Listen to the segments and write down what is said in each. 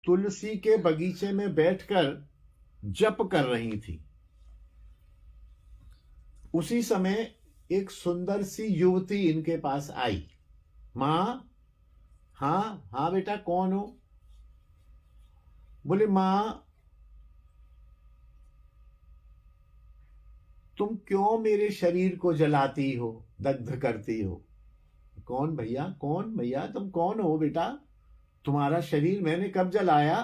तुलसी के बगीचे में बैठकर जप कर रही थी। उसी समय एक सुंदर सी युवती इनके पास आई। माँ, हाँ हाँ बेटा, कौन हो? बोले, माँ तुम क्यों मेरे शरीर को जलाती हो, दग्ध करती हो? कौन भैया, कौन भैया, तुम कौन हो बेटा? तुम्हारा शरीर मैंने कब जलाया?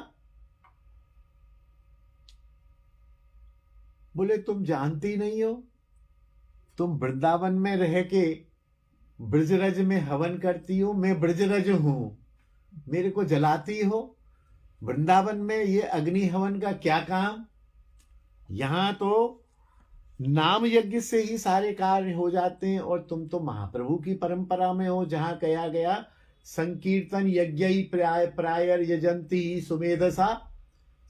बोले, तुम जानती नहीं हो, तुम वृंदावन में रह के ब्रजरज में हवन करती हो, मैं ब्रजरज हूं, मेरे को जलाती हो? वृंदावन में ये अग्नि हवन का क्या काम? यहां तो नाम यज्ञ से ही सारे कार्य हो जाते हैं, और तुम तो महाप्रभु की परंपरा में हो, जहां कहा गया संकीर्तन यज्ञ प्राय प्रायर यजंती सुमेधसा।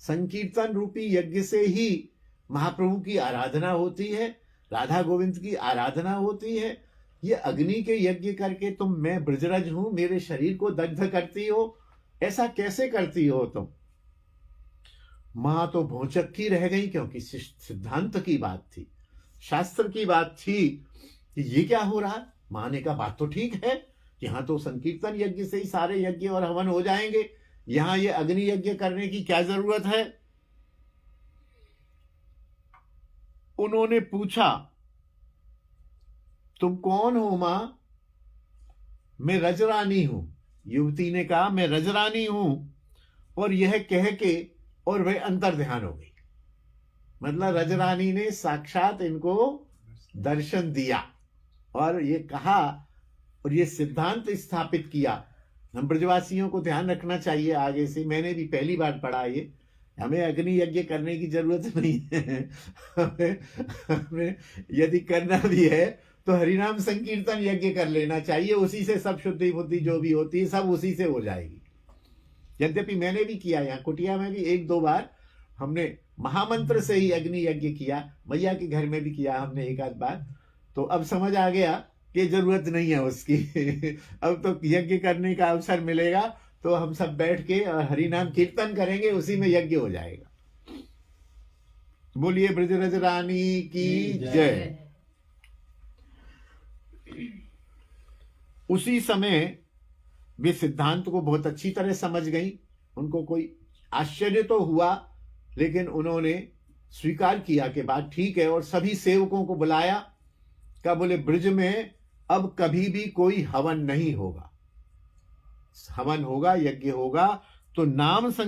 संकीर्तन रूपी यज्ञ से ही महाप्रभु की आराधना होती है, राधा गोविंद की आराधना होती है। ये अग्नि के यज्ञ करके तुम मैं ब्रजरज हूं, मेरे शरीर को दग्ध करती हो, ऐसा कैसे करती हो तुम? मां तो भौचक्की रह गई, क्योंकि सिद्धांत की बात थी, शास्त्र की बात थी कि ये क्या हो रहा। मां ने कहा, बात तो ठीक है, यहां तो संकीर्तन यज्ञ से ही सारे यज्ञ और हवन हो जाएंगे, यहां ये अग्नि यज्ञ करने की क्या जरूरत है? उन्होंने पूछा, तुम कौन हो मां? मैं रजरानी हूं। युवती ने कहा, मैं रजरानी हूं। और यह कह के और वह अंतर ध्यान हो गई। मतलब रजरानी ने साक्षात इनको दर्शन दिया और ये कहा और ये सिद्धांत स्थापित किया। हम ब्रजवासियों को ध्यान रखना चाहिए आगे से, मैंने भी पहली बार पढ़ा ये, हमें अग्नि यज्ञ करने की जरूरत नहीं है। हमें यदि करना भी है तो हरिनाम संकीर्तन यज्ञ कर लेना चाहिए, उसी से सब शुद्धि बुद्धि जो भी होती है सब उसी से हो जाएगी। यद्यपि मैंने भी किया, यहाँ कुटिया में भी 1-2 बार हमने महामंत्र से ही अग्नि यज्ञ किया, मैया के घर में भी किया हमने 1-आध बार। तो अब समझ आ गया कि जरूरत नहीं है उसकी। अब तो यज्ञ करने का अवसर मिलेगा तो हम सब बैठ के हरिनाम कीर्तन करेंगे, उसी में यज्ञ हो जाएगा। बोलिए ब्रजरज रानी की जय। उसी समय वे सिद्धांत को बहुत अच्छी तरह समझ गई। उनको कोई आश्चर्य तो हुआ, लेकिन उन्होंने स्वीकार किया कि बात ठीक है, और सभी सेवकों को बुलाया। क्या बोले, ब्रज में अब कभी भी कोई हवन नहीं होगा, हवन होगा, यज्ञ होगा तो नाम संकीर्तन